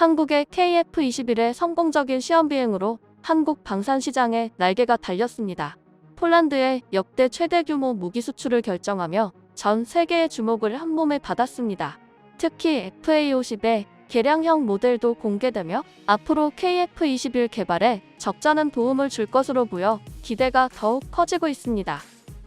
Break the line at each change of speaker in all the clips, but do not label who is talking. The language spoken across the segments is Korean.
한국의 KF-21의 성공적인 시험 비행으로 한국 방산 시장에 날개가 달렸습니다. 폴란드의 역대 최대 규모 무기 수출을 결정하며 전 세계의 주목을 한몸에 받았습니다. 특히 FA-50의 개량형 모델도 공개되며 앞으로 KF-21 개발에 적잖은 도움을 줄 것으로 보여 기대가 더욱 커지고 있습니다.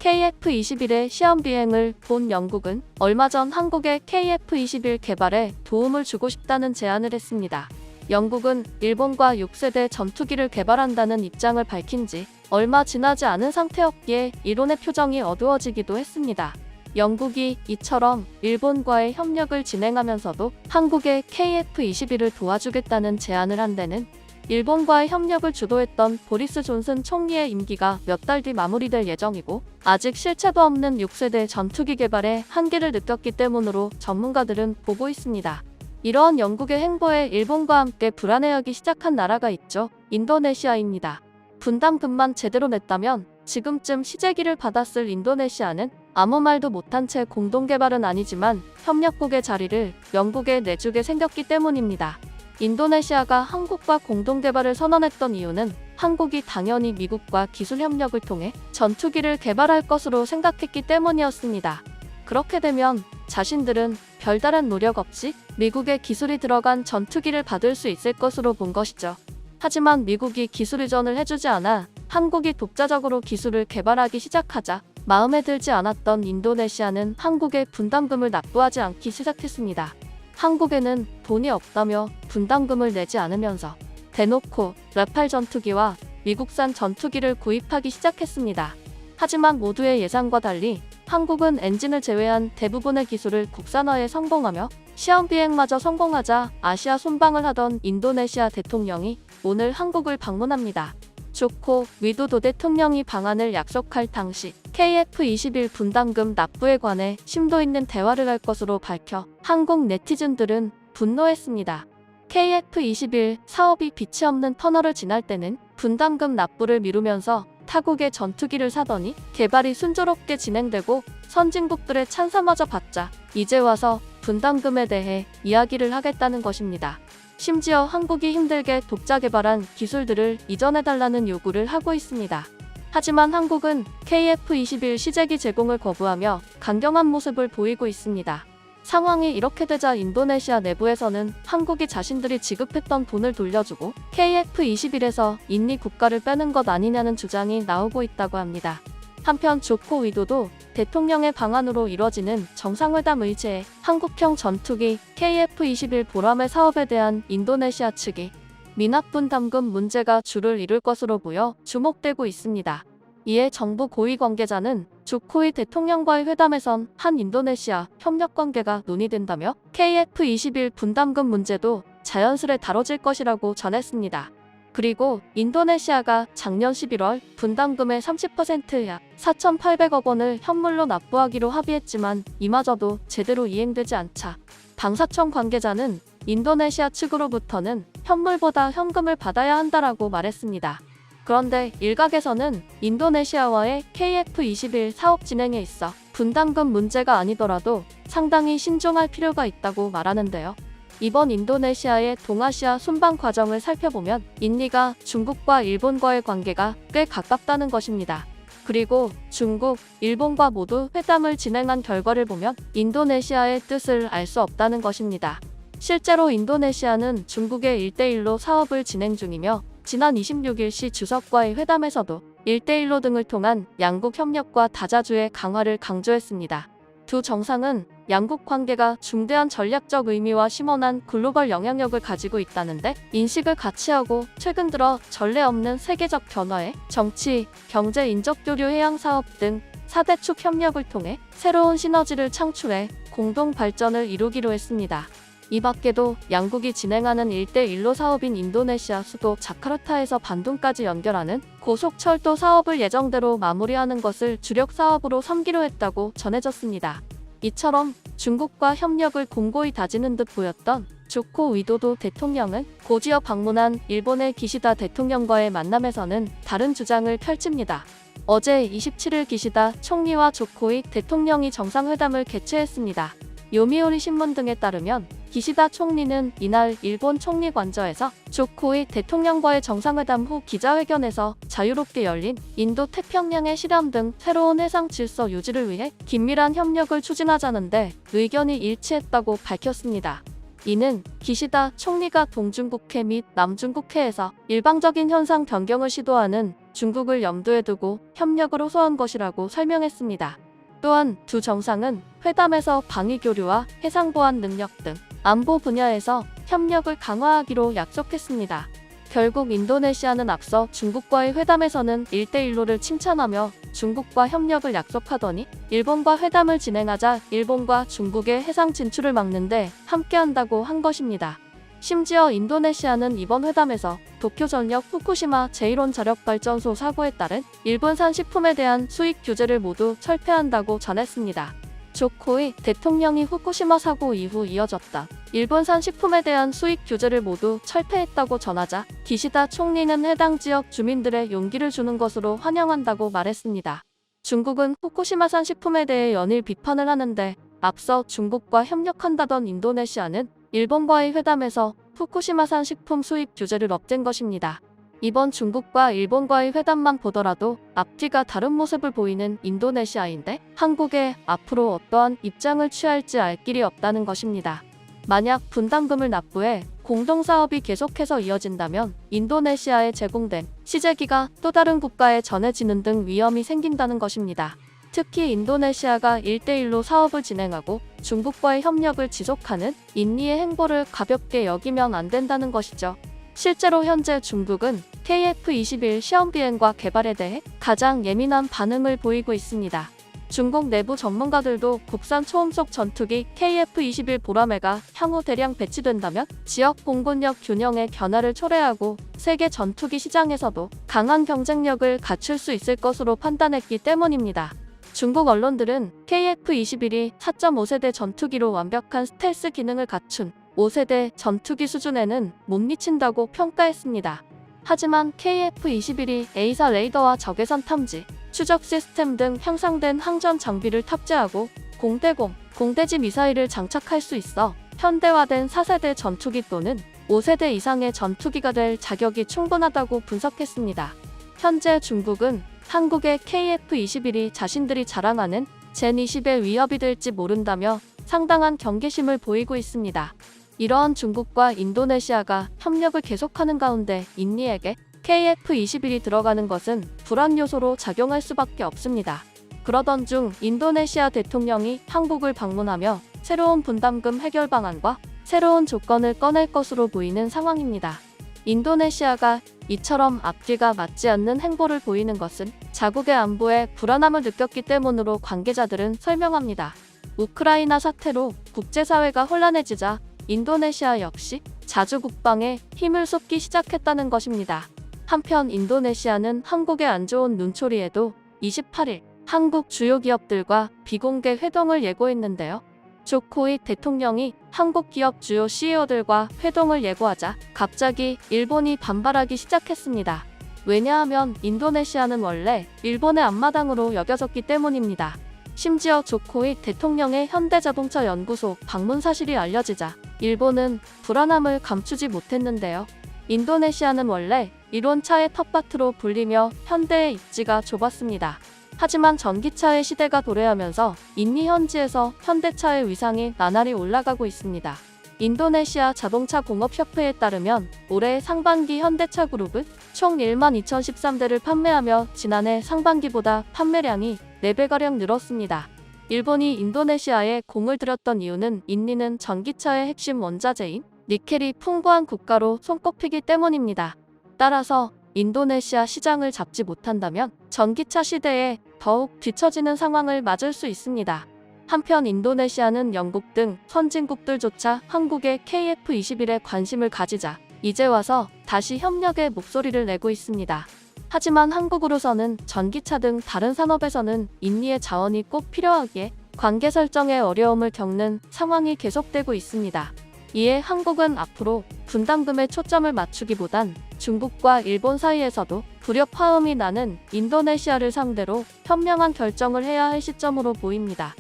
KF-21의 시험 비행을 본 영국은 얼마 전 한국의 KF-21 개발에 도움을 주고 싶다는 제안을 했습니다. 영국은 일본과 6세대 전투기를 개발한다는 입장을 밝힌 지 얼마 지나지 않은 상태였기에 이론의 표정이 어두워지기도 했습니다. 영국이 이처럼 일본과의 협력을 진행하면서도 한국의 KF-21을 도와주겠다는 제안을 한 데는 일본과의 협력을 주도했던 보리스 존슨 총리의 임기가 몇 달 뒤 마무리될 예정이고 아직 실체도 없는 6세대 전투기 개발에 한계를 느꼈기 때문으로 전문가들은 보고 있습니다. 이러한 영국의 행보에 일본과 함께 불안해하기 시작한 나라가 있죠. 인도네시아입니다. 분담금만 제대로 냈다면 지금쯤 시제기를 받았을 인도네시아는 아무 말도 못한 채 공동개발은 아니지만 협력국의 자리를 영국에 내주게 생겼기 때문입니다. 인도네시아가 한국과 공동개발을 선언했던 이유는 한국이 당연히 미국과 기술 협력을 통해 전투기를 개발할 것으로 생각했기 때문이었습니다. 그렇게 되면 자신들은 별다른 노력 없이 미국의 기술이 들어간 전투기를 받을 수 있을 것으로 본 것이죠. 하지만 미국이 기술 이전을 해주지 않아 한국이 독자적으로 기술을 개발하기 시작하자 마음에 들지 않았던 인도네시아는 한국에 분담금을 납부하지 않기 시작했습니다. 한국에는 돈이 없다며 분담금을 내지 않으면서 대놓고 라팔 전투기와 미국산 전투기를 구입하기 시작했습니다. 하지만 모두의 예상과 달리 한국은 엔진을 제외한 대부분의 기술을 국산화에 성공하며 시험 비행마저 성공하자 아시아 순방을 하던 인도네시아 대통령이 오늘 한국을 방문합니다. 조코 위도도 대통령이 방한을 약속할 당시 KF-21 분담금 납부에 관해 심도 있는 대화를 할 것으로 밝혀 한국 네티즌들은 분노했습니다. KF-21 사업이 빛이 없는 터널을 지날 때는 분담금 납부를 미루면서 타국의 전투기를 사더니 개발이 순조롭게 진행되고 선진국들의 찬사마저 받자 이제 와서 분담금에 대해 이야기를 하겠다는 것입니다. 심지어 한국이 힘들게 독자 개발한 기술들을 이전해달라는 요구를 하고 있습니다. 하지만 한국은 KF-21 시제기 제공을 거부하며 강경한 모습을 보이고 있습니다. 상황이 이렇게 되자 인도네시아 내부에서는 한국이 자신들이 지급했던 돈을 돌려주고 KF-21에서 인리 국가를 빼는 것 아니냐는 주장이 나오고 있다고 합니다. 한편 조코 위도도 대통령의 방안으로 이뤄지는 정상회담 의제에 한국형 전투기 KF-21 보라매 사업에 대한 인도네시아 측이 미납분담금 문제가 주를 이룰 것으로 보여 주목되고 있습니다. 이에 정부 고위 관계자는 조코위 대통령과의 회담에선 한 인도네시아 협력 관계가 논의된다며 KF-21 분담금 문제도 자연스레 다뤄질 것이라고 전했습니다. 그리고 인도네시아가 작년 11월 분담금의 30% 약 4,800억 원을 현물로 납부하기로 합의했지만 이마저도 제대로 이행되지 않자 방사청 관계자는 인도네시아 측으로부터는 현물보다 현금을 받아야 한다라고 말했습니다. 그런데 일각에서는 인도네시아와의 KF-21 사업 진행에 있어 분담금 문제가 아니더라도 상당히 신중할 필요가 있다고 말하는데요. 이번 인도네시아의 동아시아 순방 과정을 살펴보면 인리가 중국과 일본과의 관계가 꽤 가깝다는 것입니다. 그리고 중국, 일본과 모두 회담을 진행한 결과를 보면 인도네시아의 뜻을 알 수 없다는 것입니다. 실제로 인도네시아는 중국의 1대1로 사업을 진행 중이며 지난 26일 시 주석과의 회담에서도 1대1로 등을 통한 양국 협력과 다자주의 강화를 강조했습니다. 두 정상은 양국 관계가 중대한 전략적 의미와 심원한 글로벌 영향력을 가지고 있다는데 인식을 같이 하고 최근 들어 전례 없는 세계적 변화에 정치, 경제, 인적교류, 해양사업 등 4대축 협력을 통해 새로운 시너지를 창출해 공동 발전을 이루기로 했습니다. 이 밖에도 양국이 진행하는 1대1로 사업인 인도네시아 수도 자카르타에서 반둥까지 연결하는 고속철도 사업을 예정대로 마무리하는 것을 주력 사업으로 삼기로 했다고 전해졌습니다. 이처럼 중국과 협력을 공고히 다지는 듯 보였던 조코 위도도 대통령은 고지어 방문한 일본의 기시다 대통령과의 만남에서는 다른 주장을 펼칩니다. 어제 27일 기시다 총리와 조코이 대통령이 정상회담을 개최했습니다. 요미우리 신문 등에 따르면 기시다 총리는 이날 일본 총리 관저에서 조코이 대통령과의 정상회담 후 기자회견에서 자유롭게 열린 인도 태평양의 실현 등 새로운 해상 질서 유지를 위해 긴밀한 협력을 추진하자는데 의견이 일치했다고 밝혔습니다. 이는 기시다 총리가 동중국해 및 남중국해에서 일방적인 현상 변경을 시도하는 중국을 염두에 두고 협력을 호소한 것이라고 설명했습니다. 또한 두 정상은 회담에서 방위 교류와 해상 보안 능력 등 안보 분야에서 협력을 강화하기로 약속했습니다. 결국 인도네시아는 앞서 중국과의 회담에서는 1대1로를 칭찬하며 중국과 협력을 약속하더니 일본과 회담을 진행하자 일본과 중국의 해상 진출을 막는데 함께한다고 한 것입니다. 심지어 인도네시아는 이번 회담에서 도쿄전력 후쿠시마 제1원 자력발전소 사고에 따른 일본산 식품에 대한 수입 규제를 모두 철폐한다고 전했습니다. 조코이 대통령이 후쿠시마 사고 이후 이어졌다 일본산 식품에 대한 수입 규제를 모두 철폐했다고 전하자 기시다 총리는 해당 지역 주민들의 용기를 주는 것으로 환영한다고 말했습니다. 중국은 후쿠시마산 식품에 대해 연일 비판을 하는데 앞서 중국과 협력한다던 인도네시아는 일본과의 회담에서 후쿠시마산 식품 수입 규제를 없앤 것입니다. 이번 중국과 일본과의 회담만 보더라도 앞뒤가 다른 모습을 보이는 인도네시아인데 한국에 앞으로 어떠한 입장을 취할지 알 길이 없다는 것입니다. 만약 분담금을 납부해 공동사업이 계속해서 이어진다면 인도네시아에 제공된 시제기가 또 다른 국가에 전해지는 등 위험이 생긴다는 것입니다. 특히 인도네시아가 1대1로 사업을 진행하고 중국과의 협력을 지속하는 인니의 행보를 가볍게 여기면 안 된다는 것이죠. 실제로 현재 중국은 KF-21 시험 비행과 개발에 대해 가장 예민한 반응을 보이고 있습니다. 중국 내부 전문가들도 국산 초음속 전투기 KF-21 보라매가 향후 대량 배치된다면 지역 공군력 균형의 변화를 초래하고 세계 전투기 시장에서도 강한 경쟁력을 갖출 수 있을 것으로 판단했기 때문입니다. 중국 언론들은 KF-21이 4.5세대 전투기로 완벽한 스텔스 기능을 갖춘 5세대 전투기 수준에는 못 미친다고 평가했습니다. 하지만 KF-21이 A사 레이더와 적외선 탐지, 추적 시스템 등 향상된 항전 장비를 탑재하고 공대공, 공대지 미사일을 장착할 수 있어 현대화된 4세대 전투기 또는 5세대 이상의 전투기가 될 자격이 충분하다고 분석했습니다. 현재 중국은 한국의 KF-21이 자신들이 자랑하는 젠20의 위협이 될지 모른다며 상당한 경계심을 보이고 있습니다. 이러한 중국과 인도네시아가 협력을 계속하는 가운데 인니에게 KF-21이 들어가는 것은 불안 요소로 작용할 수밖에 없습니다. 그러던 중 인도네시아 대통령이 한국을 방문하며 새로운 분담금 해결 방안과 새로운 조건을 꺼낼 것으로 보이는 상황입니다. 인도네시아가 이처럼 앞뒤가 맞지 않는 행보를 보이는 것은 자국의 안보에 불안함을 느꼈기 때문으로 관계자들은 설명합니다. 우크라이나 사태로 국제사회가 혼란해지자 인도네시아 역시 자주 국방에 힘을 쏟기 시작했다는 것입니다. 한편 인도네시아는 한국의 안 좋은 눈초리에도 28일 한국 주요 기업들과 비공개 회동을 예고했는데요. 조코이 대통령이 한국 기업 주요 CEO들과 회동을 예고하자 갑자기 일본이 반발하기 시작했습니다. 왜냐하면 인도네시아는 원래 일본의 앞마당으로 여겨졌기 때문입니다. 심지어 조코이 대통령의 현대자동차 연구소 방문 사실이 알려지자 일본은 불안함을 감추지 못했는데요. 인도네시아는 원래 이론차의 텃밭으로 불리며 현대의 입지가 좁았습니다. 하지만 전기차의 시대가 도래하면서 인니 현지에서 현대차의 위상이 나날이 올라가고 있습니다. 인도네시아 자동차 공업협회에 따르면 올해 상반기 현대차 그룹은 총 12,013대를 판매하며 지난해 상반기보다 판매량이 4배가량 늘었습니다. 일본이 인도네시아에 공을 들였던 이유는 인니는 전기차의 핵심 원자재인 니켈이 풍부한 국가로 손꼽히기 때문입니다. 따라서 인도네시아 시장을 잡지 못한다면 전기차 시대에 더욱 뒤처지는 상황을 맞을 수 있습니다. 한편 인도네시아는 영국 등 선진국들조차 한국의 KF-21에 관심을 가지자 이제 와서 다시 협력의 목소리를 내고 있습니다. 하지만 한국으로서는 전기차 등 다른 산업에서는 인니의 자원이 꼭 필요하기에 관계 설정에 어려움을 겪는 상황이 계속되고 있습니다. 이에 한국은 앞으로 분담금에 초점을 맞추기보단 중국과 일본 사이에서도 불협화음이 나는 인도네시아를 상대로 현명한 결정을 해야 할 시점으로 보입니다.